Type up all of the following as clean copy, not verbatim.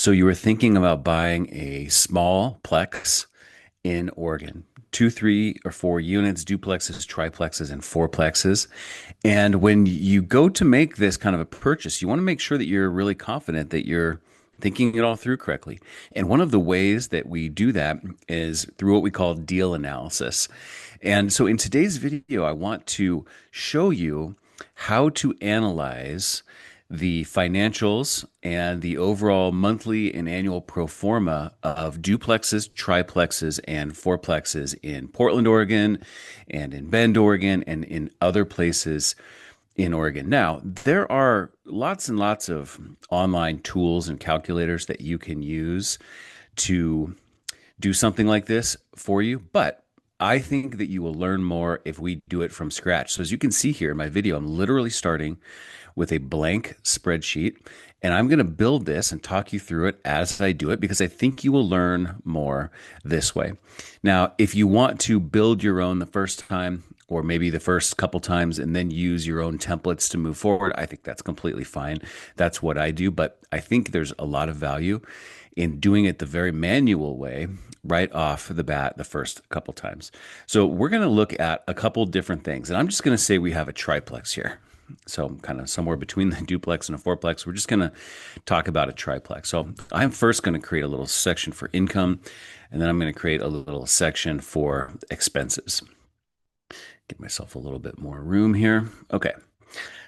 So you were thinking about buying a small plex in Oregon, two, three, or four units, duplexes, triplexes, and fourplexes. And when you go to make this kind of a purchase, you want to make sure that you're really confident that you're thinking it all through correctly. And one of the ways that we do that is through what we call deal analysis. And so in today's video, I want to show you how to analyze the financials and the overall monthly and annual pro forma of duplexes, triplexes, and fourplexes in Portland, Oregon, and in Bend, Oregon, and in other places in Oregon. Now, there are lots and lots of online tools and calculators that you can use to do something like this for you, but I think that you will learn more if we do it from scratch. So as you can see here in my video, I'm literally starting with a blank spreadsheet, and I'm going to build this and talk you through it as I do it because I think you will learn more this way. Now, if you want to build your own the first time, or maybe the first couple times, and then use your own templates to move forward, I think that's completely fine. That's what I do, but I think there's a lot of value in doing it the very manual way right off the bat the first couple times. So we're going to look at a couple different things, and I'm just going to say we have a triplex here. So kind of somewhere between the duplex and a fourplex, we're just going to talk about a triplex. So I'm first going to create a little section for income, and then I'm going to create a little section for expenses. Give myself a little bit more room here. Okay.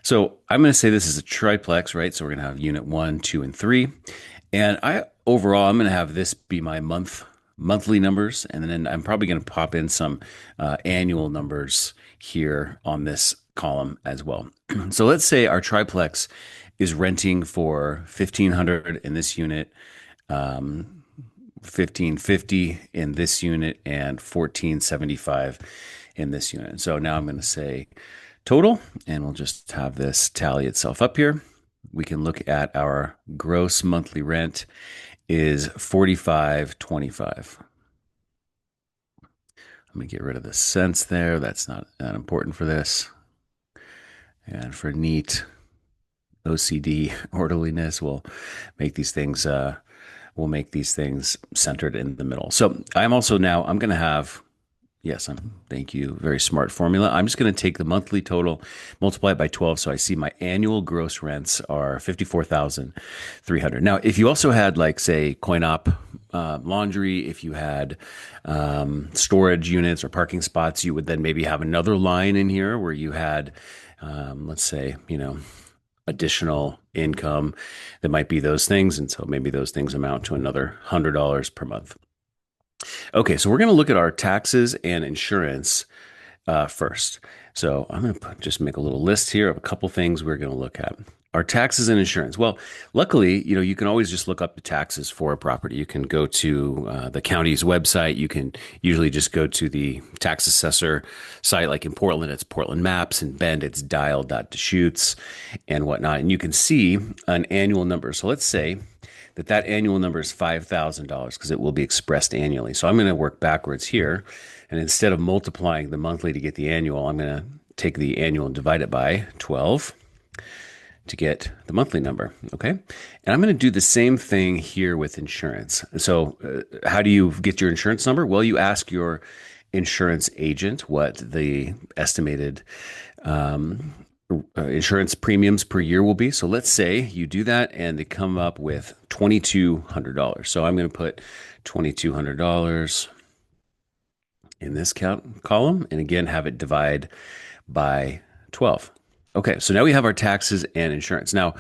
So I'm going to say this is a triplex, right? So we're going to have unit 1, 2, and 3. And overall, I'm going to have this be my monthly numbers. And then I'm probably going to pop in some annual numbers here on this column as well. So let's say our triplex is renting for $1,500 in this unit, $1,550 in this unit, and $1,475 in this unit. So now I'm going to say total, and we'll just have this tally itself up here. We can look at our gross monthly rent is $45.25. I'm going to get rid of the cents there. That's not that important for this. And for neat OCD orderliness, we'll make these things centered in the middle. So I'm going to have, yes, thank you, very smart formula. I'm just going to take the monthly total, multiply it by 12. So I see my annual gross rents are $54,300. Now, if you also had like say coin op laundry, if you had storage units or parking spots, you would then maybe have another line in here where you had, let's say, additional income that might be those things. And so maybe those things amount to another $100 per month. Okay, so we're going to look at our taxes and insurance first. So I'm going to just make a little list here of a couple things we're going to look at. Our taxes and insurance. Well, luckily, you can always just look up the taxes for a property. You can go to the county's website. You can usually just go to the tax assessor site. Like in Portland, it's Portland Maps. In Bend, it's dial.deschutes and whatnot. And you can see an annual number. So let's say that annual number is $5,000 because it will be expressed annually. So I'm going to work backwards here. And instead of multiplying the monthly to get the annual, I'm going to take the annual and divide it by 12 to get the monthly number. Okay. And I'm going to do the same thing here with insurance. So how do you get your insurance number? Well, you ask your insurance agent what the estimated insurance premiums per year will be. So let's say you do that and they come up with $2,200. So I'm going to put $2,200 in this column and again have it divide by 12. Okay, so now we have our taxes and insurance. Now,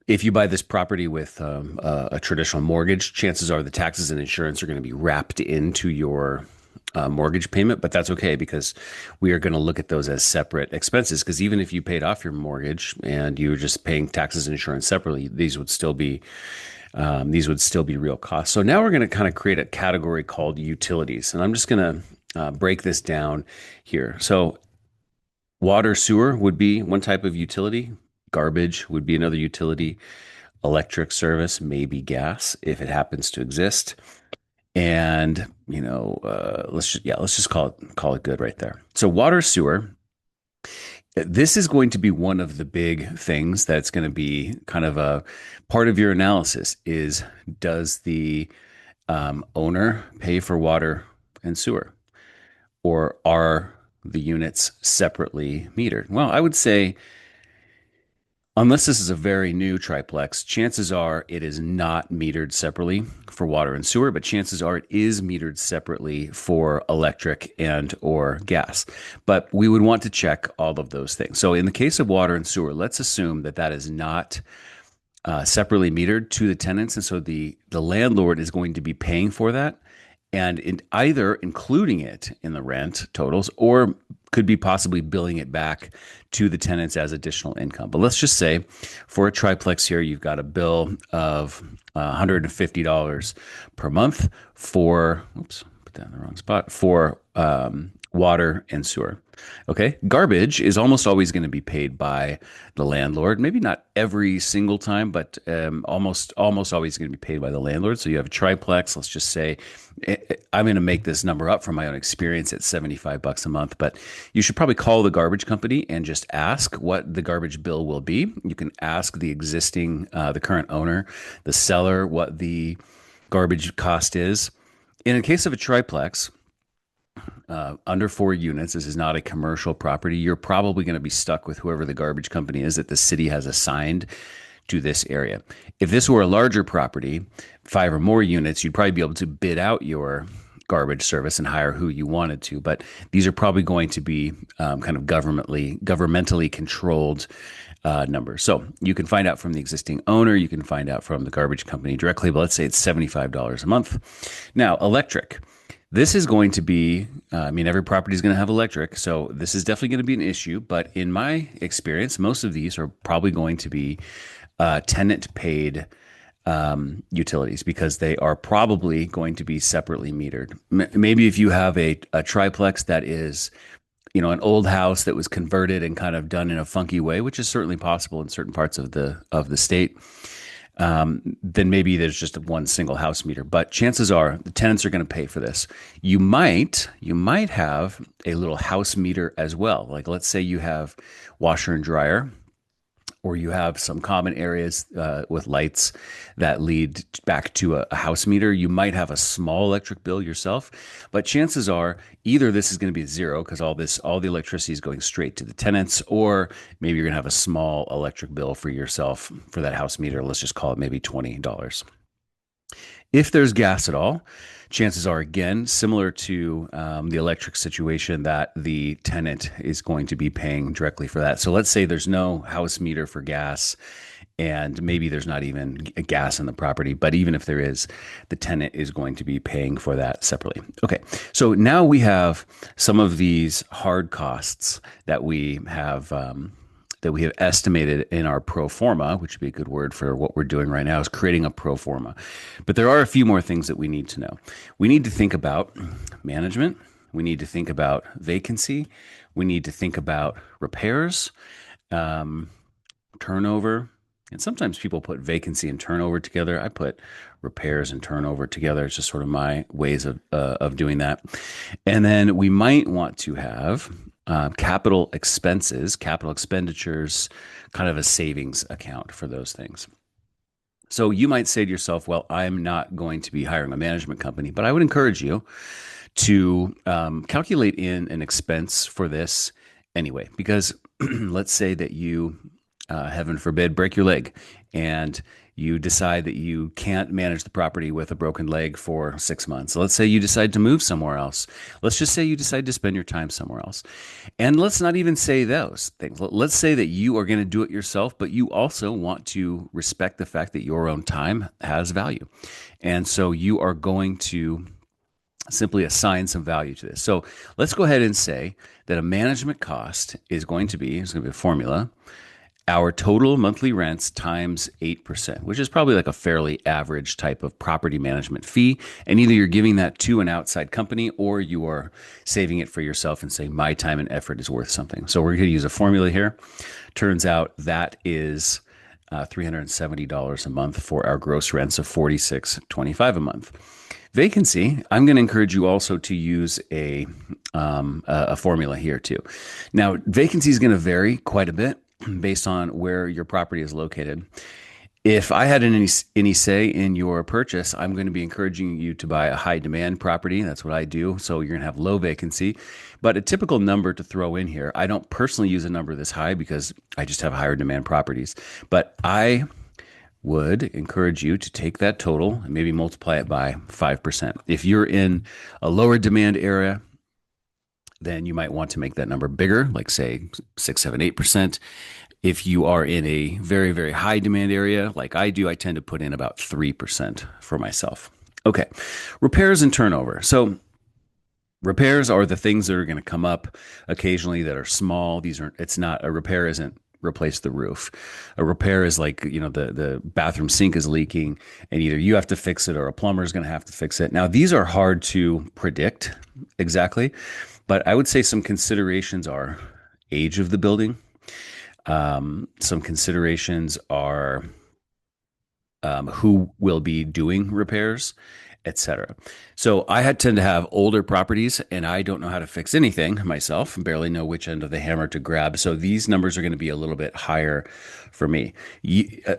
if you buy this property with a traditional mortgage, chances are the taxes and insurance are going to be wrapped into your mortgage payment, but that's okay because we are going to look at those as separate expenses. Because even if you paid off your mortgage and you were just paying taxes and insurance separately, these would still be real costs. So now we're going to kind of create a category called utilities, and I'm just going to break this down here. So water, sewer would be one type of utility. Garbage would be another utility. Electric service, maybe gas, if it happens to exist. And let's just call it good right there. So water, sewer This is going to be one of the big things that's going to be kind of a part of your analysis is does the owner pay for water and sewer, or are the units separately metered? Well, I would say unless this is a very new triplex, chances are it is not metered separately for water and sewer, but chances are it is metered separately for electric and or gas. But we would want to check all of those things. So in the case of water and sewer, let's assume that that is not separately metered to the tenants, and so the landlord is going to be paying for that, and either including it in the rent totals or could be possibly billing it back to the tenants as additional income. But let's just say for a triplex here, you've got a bill of $150 per month for, oops, put that in the wrong spot, for water and sewer. Okay. Garbage is almost always going to be paid by the landlord. Maybe not every single time, but almost always going to be paid by the landlord. So you have a triplex. Let's just say I'm going to make this number up from my own experience at 75 bucks a month, but you should probably call the garbage company and just ask what the garbage bill will be. You can ask the current owner, the seller, what the garbage cost is. In the case of a triplex, under 4 units, this is not a commercial property. You're probably going to be stuck with whoever the garbage company is that the city has assigned to this area. If this were a larger property, 5 or more units, you'd probably be able to bid out your garbage service and hire who you wanted to. But these are probably going to be kind of governmentally controlled numbers. So you can find out from the existing owner, you can find out from the garbage company directly, but let's say it's $75 a month. Now, electric. This is going to be, every property is going to have electric, so this is definitely going to be an issue. But in my experience, most of these are probably going to be tenant paid utilities because they are probably going to be separately metered. Maybe if you have a triplex that is, an old house that was converted and kind of done in a funky way, which is certainly possible in certain parts of the state, then maybe there's just one single house meter. But chances are the tenants are going to pay for this. You might have a little house meter as well. Like let's say you have washer and dryer, or you have some common areas with lights that lead back to a house meter. You might have a small electric bill yourself, but chances are either this is going to be zero because all the electricity is going straight to the tenants, or maybe you're going to have a small electric bill for yourself for that house meter. Let's just call it maybe $20. If there's gas at all, chances are, again, similar to the electric situation, that the tenant is going to be paying directly for that. So let's say there's no house meter for gas, and maybe there's not even gas in the property, but even if there is, the tenant is going to be paying for that separately. Okay, so now we have some of these hard costs that we have estimated in our pro forma, which would be a good word for what we're doing right now, is creating a pro forma. But there are a few more things that we need to know. We need to think about management. We need to think about vacancy. We need to think about repairs, turnover. And sometimes people put vacancy and turnover together. I put repairs and turnover together. It's just sort of my ways of doing that. And then we might want to have capital expenditures, kind of a savings account for those things. So you might say to yourself, well, I'm not going to be hiring a management company, but I would encourage you to calculate in an expense for this anyway, because let's say that you, heaven forbid, break your leg and you decide that you can't manage the property with a broken leg for 6 months. Let's say you decide to move somewhere else. Let's just say you decide to spend your time somewhere else. And let's not even say those things. Let's say that you are going to do it yourself, but you also want to respect the fact that your own time has value. And so you are going to simply assign some value to this. So let's go ahead and say that a management cost is going to be, it's going to be a formula, our total monthly rents times 8%, which is probably like a fairly average type of property management fee. And either you're giving that to an outside company or you are saving it for yourself and saying, my time and effort is worth something. So we're going to use a formula here. Turns out that is $370 a month for our gross rents of $46.25 a month. Vacancy, I'm going to encourage you also to use a a formula here too. Now, vacancy is going to vary quite a bit based on where your property is located. If I had any say in your purchase, I'm going to be encouraging you to buy a high demand property. That's what I do. So you're going to have low vacancy. But a typical number to throw in here, I don't personally use a number this high because I just have higher demand properties. But I would encourage you to take that total and maybe multiply it by 5%. If you're in a lower demand area, then you might want to make that number bigger, like say 6, 7, 8%. If you are in a very, very high demand area, like I do, I tend to put in about 3% for myself. Okay, repairs and turnover. So repairs are the things that are going to come up occasionally that are small. It's not, a repair isn't replace the roof. A repair is like, the bathroom sink is leaking and either you have to fix it or a plumber is going to have to fix it. Now, these are hard to predict exactly, but I would say some considerations are age of the building. Some considerations are who will be doing repairs, etc. So tend to have older properties, and I don't know how to fix anything myself. Barely know which end of the hammer to grab. So these numbers are going to be a little bit higher for me.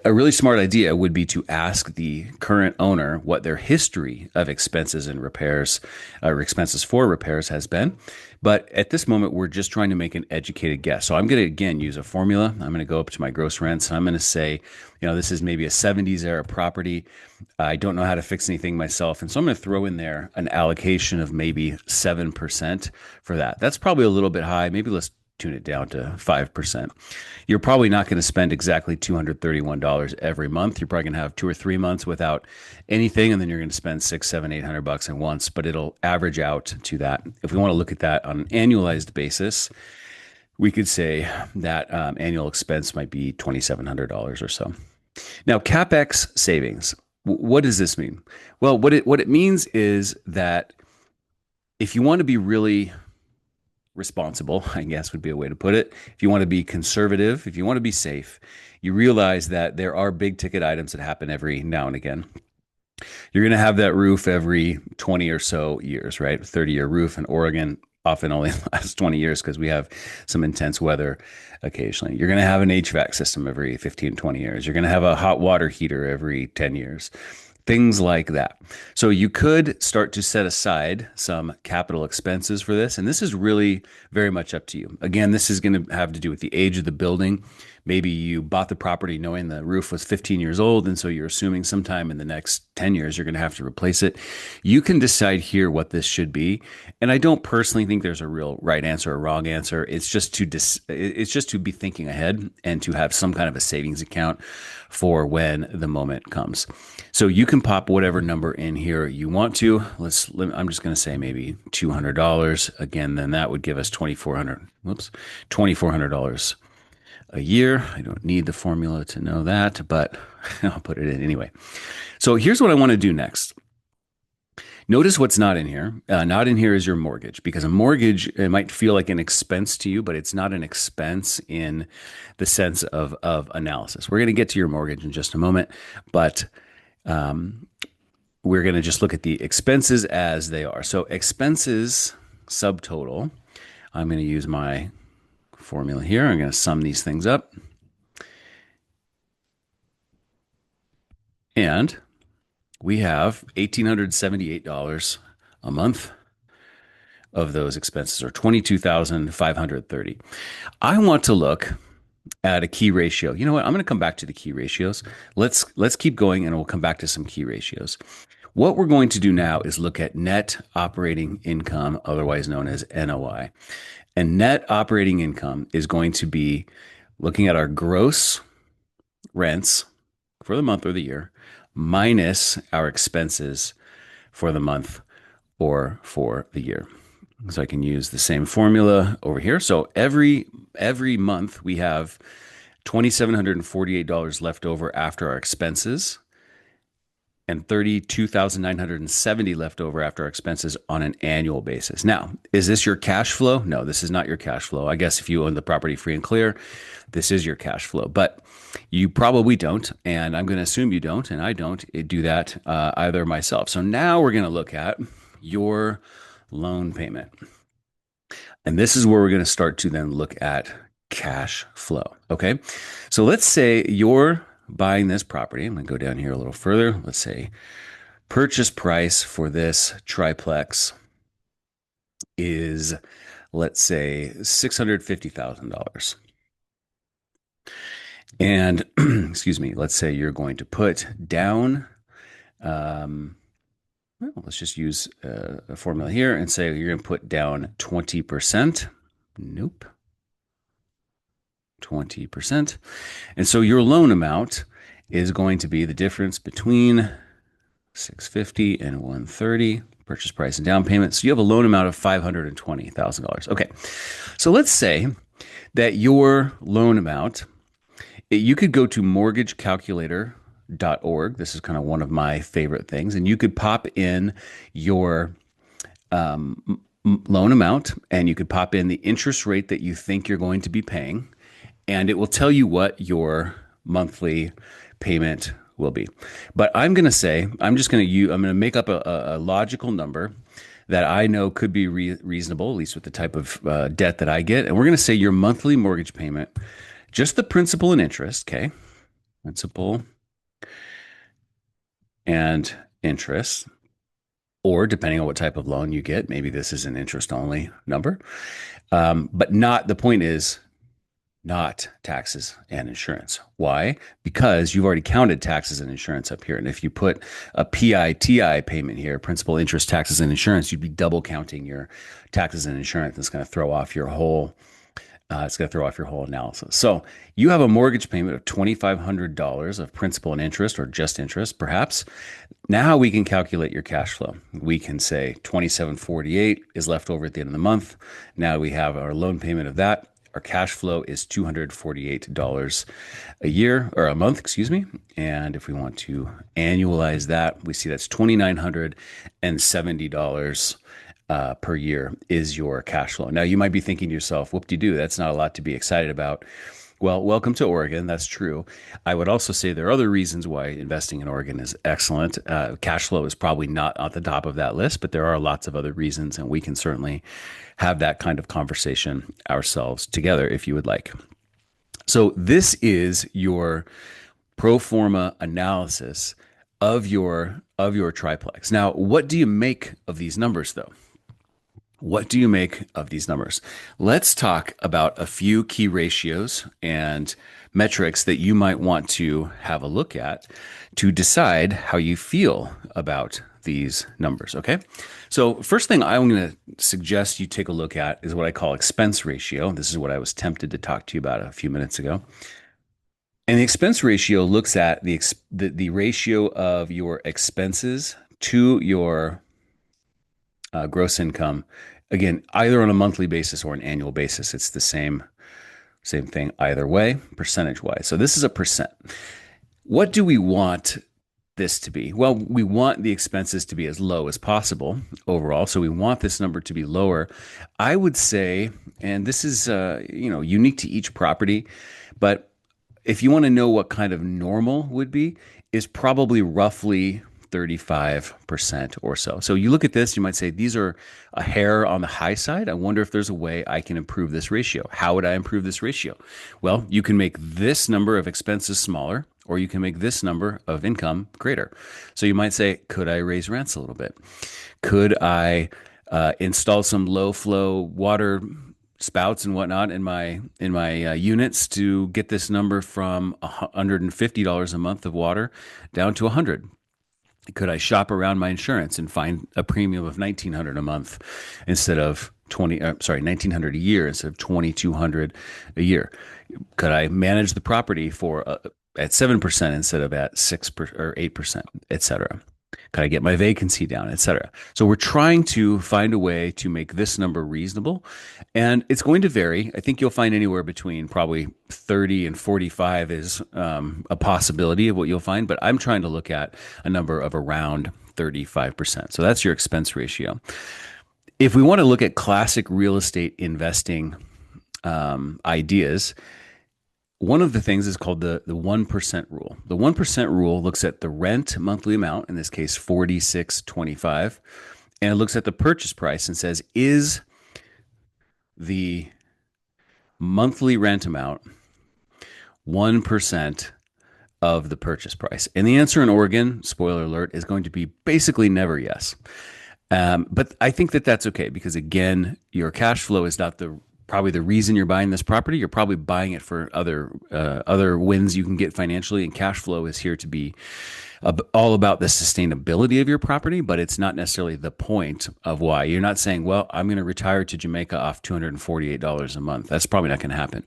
A really smart idea would be to ask the current owner what their history of expenses and repairs or expenses for repairs has been. But at this moment, we're just trying to make an educated guess. So I'm going to, again, use a formula. I'm going to go up to my gross rents, and I'm going to say, this is maybe a 70s era property. I don't know how to fix anything myself. And so I'm going to throw in there an allocation of maybe 7% for that. That's probably a little bit high. Maybe let's tune it down to 5%. You're probably not going to spend exactly $231 every month. You're probably going to have 2 or 3 months without anything, and then you're going to spend 6, 7, 800 bucks at once, but it'll average out to that. If we want to look at that on an annualized basis, we could say that annual expense might be $2,700 or so. Now, CapEx savings. What does this mean? Well, what it means is that if you want to be really responsible, I guess would be a way to put it. If you want to be conservative, if you want to be safe, you realize that there are big ticket items that happen every now and again. You're going to have that roof every 20 or so years, right? 30-year roof in Oregon often only lasts 20 years because we have some intense weather occasionally. You're going to have an HVAC system every 15, 20 years. You're going to have a hot water heater every 10 years. Things like that. So you could start to set aside some capital expenses for this. And this is really very much up to you. Again, this is going to have to do with the age of the building. Maybe you bought the property knowing the roof was 15 years old, and so you're assuming sometime in the next 10 years you're going to have to replace it. You can decide here what this should be. And I don't personally think there's a real right answer or wrong answer. It's just to be thinking ahead and to have some kind of a savings account for when the moment comes. So you can pop whatever number in here you want to. I'm just going to say maybe $200. Again, then that would give us $2,400 a year. I don't need the formula to know that, but I'll put it in anyway. So here's what I want to do next. Notice what's not in here. Not in here is your mortgage, because a mortgage, it might feel like an expense to you, but it's not an expense in the sense of analysis. We're going to get to your mortgage in just a moment, but we're going to just look at the expenses as they are. So expenses subtotal, I'm going to use my formula here. I'm going to sum these things up. And we have $1,878 a month of those expenses, or $22,530. I want to look at a key ratio. You know what? I'm going to come back to the key ratios. Let's keep going, and we'll come back to some key ratios. What we're going to do now is look at net operating income, otherwise known as NOI. And net operating income is going to be looking at our gross rents for the month or the year minus our expenses for the month or for the year. So I can use the same formula over here. So every month we have $2,748 left over after our expenses, and $32,970 left over after our expenses on an annual basis. Now, is this your cash flow? No, this is not your cash flow. I guess if you own the property free and clear, this is your cash flow, but you probably don't. And I'm going to assume you don't, and I don't do that either myself. So now we're going to look at your loan payment. And this is where we're going to start to then look at cash flow. Okay. So let's say you're buying this property. I'm going to go down here a little further. Let's say purchase price for this triplex is, let's say, $650,000. And excuse me, let's say you're going to put down, um, well, let's just use a formula here and say you're going to put down 20%. Nope. 20%. And so your loan amount is going to be the difference between 650 and 130 purchase price and down payment. So you have a loan amount of $520,000. Okay. So let's say that your loan amount, you could go to mortgagecalculator.org. This is kind of one of my favorite things. And you could pop in your loan amount and you could pop in the interest rate that you think you're going to be paying. And it will tell you what your monthly payment will be. But I'm going to say, I'm going to make up a logical number that I know could be reasonable, at least with the type of debt that I get. And we're going to say your monthly mortgage payment, just the principal and interest, okay? Principal and interest, or depending on what type of loan you get, maybe this is an interest only number. But not, the point is, not taxes and insurance. Why? Because you've already counted taxes and insurance up here. And if you put a PITI payment here, principal, interest, taxes, and insurance, you'd be double counting your taxes and insurance. It's going to throw off your whole analysis. So you have a mortgage payment of $2,500 of principal and interest, or just interest, perhaps. Now we can calculate your cash flow. We can say 2,748 is left over at the end of the month. Now we have our loan payment of that. Our cash flow is $248 a year, or a month, excuse me. And if we want to annualize that, we see that's $2,970 per year is your cash flow. Now, you might be thinking to yourself, whoop-de-doo, that's not a lot to be excited about. Well, welcome to Oregon. That's true. I would also say there are other reasons why investing in Oregon is excellent. Cash flow is probably not at the top of that list, but there are lots of other reasons, and we can certainly have that kind of conversation ourselves together if you would like. So this is your pro forma analysis of your triplex. Now, what do you make of these numbers, though? What do you make of these numbers? Let's talk about a few key ratios and metrics that you might want to have a look at to decide how you feel about these numbers, okay? So first thing I'm going to suggest you take a look at is what I call expense ratio. This is what I was tempted to talk to you about a few minutes ago. And the expense ratio looks at the ratio of your expenses to your gross income. Again, either on a monthly basis or an annual basis. It's the same thing either way, percentage-wise. So this is a percent. What do we want this to be? Well, we want the expenses to be as low as possible overall. So we want this number to be lower. I would say, and this is unique to each property, but if you want to know what kind of normal would be, is probably roughly 35% or so. So you look at this, you might say, these are a hair on the high side. I wonder if there's a way I can improve this ratio. How would I improve this ratio? Well, you can make this number of expenses smaller, or you can make this number of income greater. So you might say, could I raise rents a little bit? Could I install some low flow water spouts and whatnot in my units to get this number from $150 a month of water down to $100? Could I shop around my insurance and find a premium of $1,900 a month instead of $1,900 a year instead of $2,200 a year? Could I manage the property at 7% instead of at 6% or 8%, et cetera? Could I get my vacancy down, et cetera? So we're trying to find a way to make this number reasonable, and it's going to vary. I think you'll find anywhere between probably 30 and 45 is a possibility of what you'll find, but I'm trying to look at a number of around 35%. So that's your expense ratio. If we want to look at classic real estate investing ideas, one of the things is called the 1% rule. The 1% rule looks at the rent monthly amount, in this case, $46.25, and it looks at the purchase price and says, is the monthly rent amount 1% of the purchase price? And the answer in Oregon, spoiler alert, is going to be basically never yes. But I think that that's okay because again, your cash flow is not the probably the reason you're buying this property. You're probably buying it for other wins you can get financially, and cash flow is here to be all about the sustainability of your property, but it's not necessarily the point of why. You're not saying, well, I'm going to retire to Jamaica off $248 a month. That's probably not going to happen.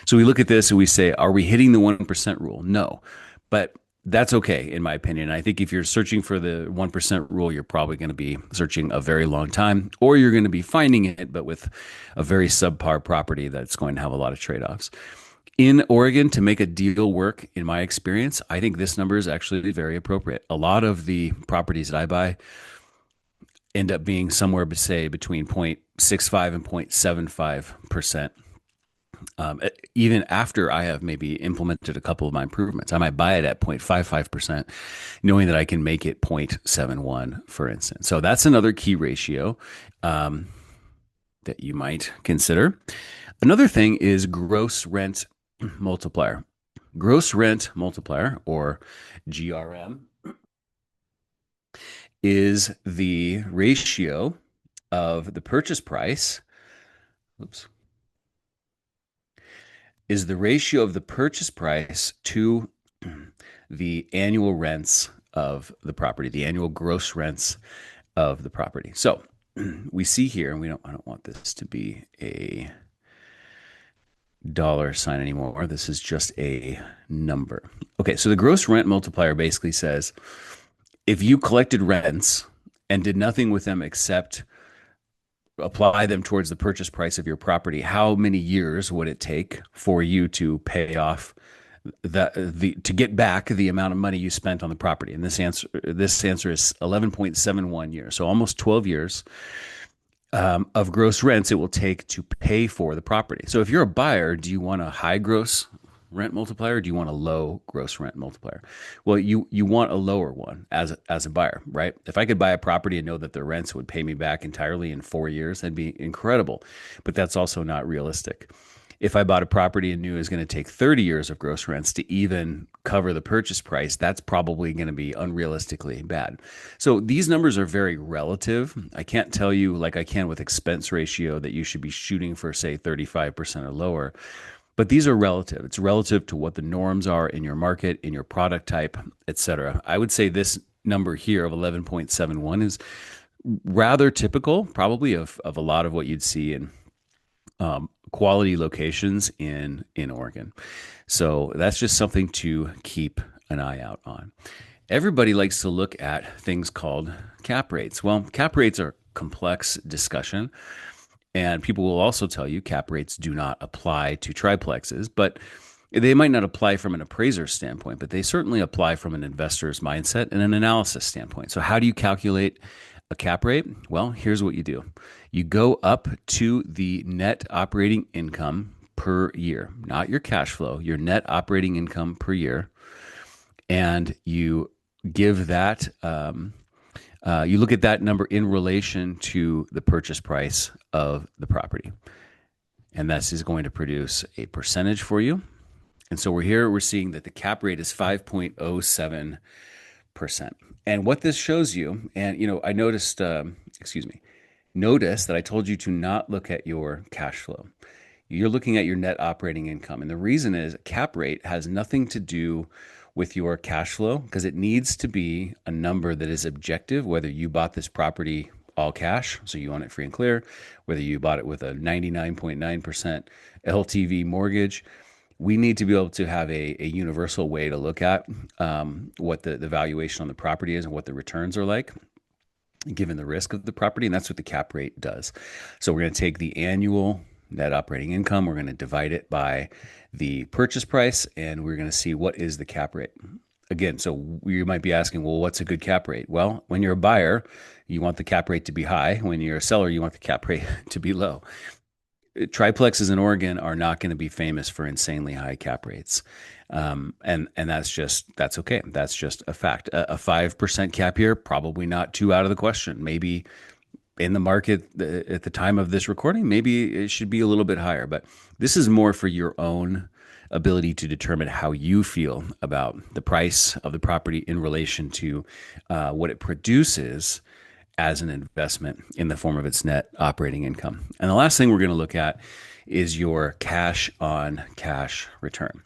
So we look at this and we say, are we hitting the 1% rule? No. But that's okay, in my opinion. I think if you're searching for the 1% rule, you're probably going to be searching a very long time, or you're going to be finding it, but with a very subpar property that's going to have a lot of trade offs. In Oregon, to make a deal work, in my experience, I think this number is actually very appropriate. A lot of the properties that I buy end up being somewhere, say, between 0.65 and 0.75%. Even after I have maybe implemented a couple of my improvements, I might buy it at 0.55%, knowing that I can make it 0.71, for instance. So that's another key ratio that you might consider. Another thing is gross rent multiplier. Gross rent multiplier, or GRM, is the ratio of the purchase price. Oops. Is the ratio of the purchase price to the annual rents of the property, the annual gross rents of the property. So we see here, and I don't want this to be a dollar sign anymore. This is just a number. Okay, so the gross rent multiplier basically says if you collected rents and did nothing with them except apply them towards the purchase price of your property, how many years would it take for you to pay off to get back the amount of money you spent on the property? And this answer is 11.71 years. So almost 12 years of gross rents it will take to pay for the property. So if you're a buyer, do you want a high gross rent multiplier, or do you want a low gross rent multiplier? Well, you want a lower one as a buyer, right? If I could buy a property and know that the rents would pay me back entirely in 4 years, that'd be incredible. But that's also not realistic. If I bought a property and knew it was going to take 30 years of gross rents to even cover the purchase price, that's probably going to be unrealistically bad. So these numbers are very relative. I can't tell you, like I can with expense ratio, that you should be shooting for, say, 35% or lower. But these are relative. It's relative to what the norms are in your market, in your product type, et cetera. I would say this number here of 11.71 is rather typical, probably of a lot of what you'd see in quality locations in Oregon. So that's just something to keep an eye out on. Everybody likes to look at things called cap rates. Well, cap rates are a complex discussion, and people will also tell you cap rates do not apply to triplexes, but they might not apply from an appraiser standpoint, but they certainly apply from an investor's mindset and an analysis standpoint. So how do you calculate a cap rate? Well, here's what you do. You go up to the net operating income per year, not your cash flow, your net operating income per year. And you give that, you look at that number in relation to the purchase price of the property. And this is going to produce a percentage for you. And so we're seeing that the cap rate is 5.07%. And what this shows you, and I noticed, notice that I told you to not look at your cash flow. You're looking at your net operating income. And the reason is cap rate has nothing to do with your cash flow because it needs to be a number that is objective, whether you bought this property all cash, so you own it free and clear, whether you bought it with a 99.9% LTV mortgage. We need to be able to have a universal way to look at what the valuation on the property is and what the returns are like, given the risk of the property. And that's what the cap rate does. So we're going to take the annual net operating income, we're going to divide it by the purchase price, and we're going to see what is the cap rate. Again, so you might be asking, well, what's a good cap rate? Well, when you're a buyer, you want the cap rate to be high. When you're a seller, you want the cap rate to be low. Triplexes in Oregon are not going to be famous for insanely high cap rates. And that's okay. That's just a fact. A 5% cap here, probably not too out of the question. Maybe in the market at the time of this recording, maybe it should be a little bit higher. But this is more for your own ability to determine how you feel about the price of the property in relation to what it produces as an investment in the form of its net operating income. And the last thing we're going to look at is your cash on cash return.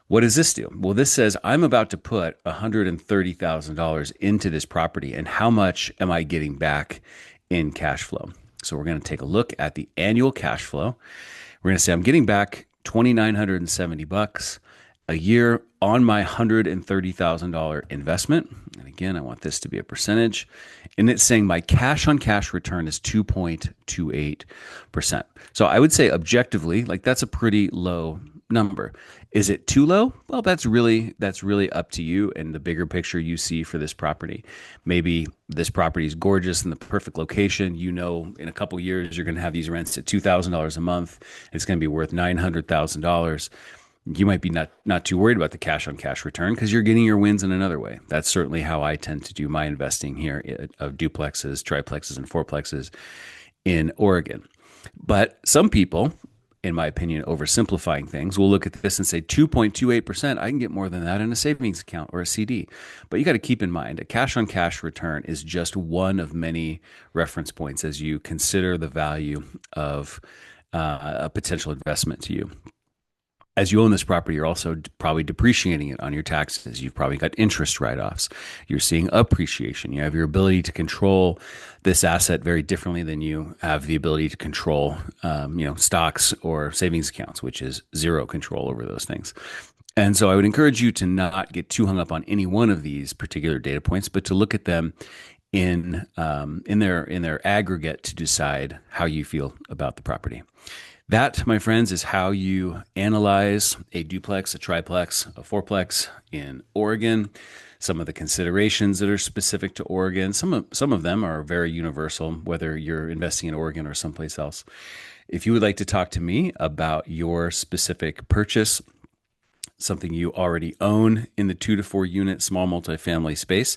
What does this do? Well, this says I'm about to put $130,000 into this property, and how much am I getting back in cash flow? So we're going to take a look at the annual cash flow. We're going to say I'm getting back $2,970 a year on my $130,000 investment. And again, I want this to be a percentage. And it's saying my cash on cash return is 2.28%. So I would say objectively, like that's a pretty low number. Is it too low? Well, that's really up to you and the bigger picture you see for this property. Maybe this property is gorgeous in the perfect location. You know, in a couple of years, you're going to have these rents at $2,000 a month. It's going to be worth $900,000. You might be not too worried about the cash on cash return because you're getting your wins in another way. That's certainly how I tend to do my investing here of duplexes, triplexes, and fourplexes in Oregon. But some people, in my opinion, oversimplifying things, will look at this and say 2.28%, I can get more than that in a savings account or a CD. But you got to keep in mind, a cash on cash return is just one of many reference points as you consider the value of a potential investment to you. As you own this property, you're also probably depreciating it on your taxes. You've probably got interest write-offs. You're seeing appreciation. You have your ability to control this asset very differently than you have the ability to control, stocks or savings accounts, which is zero control over those things. And so I would encourage you to not get too hung up on any one of these particular data points, but to look at them in their aggregate to decide how you feel about the property. That, my friends, is how you analyze a duplex, a triplex, a fourplex in Oregon. Some of the considerations that are specific to Oregon. Some of them are very universal, whether you're investing in Oregon or someplace else. If you would like to talk to me about your specific purchase, something you already own in the 2 to 4 unit small multifamily space,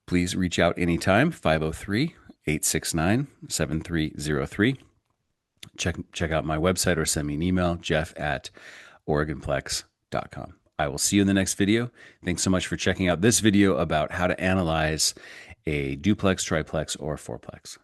please reach out anytime, 503-869-7303. Check out my website or send me an email, jeff@oregonplex.com. I will see you in the next video. Thanks so much for checking out this video about how to analyze a duplex, triplex, or fourplex.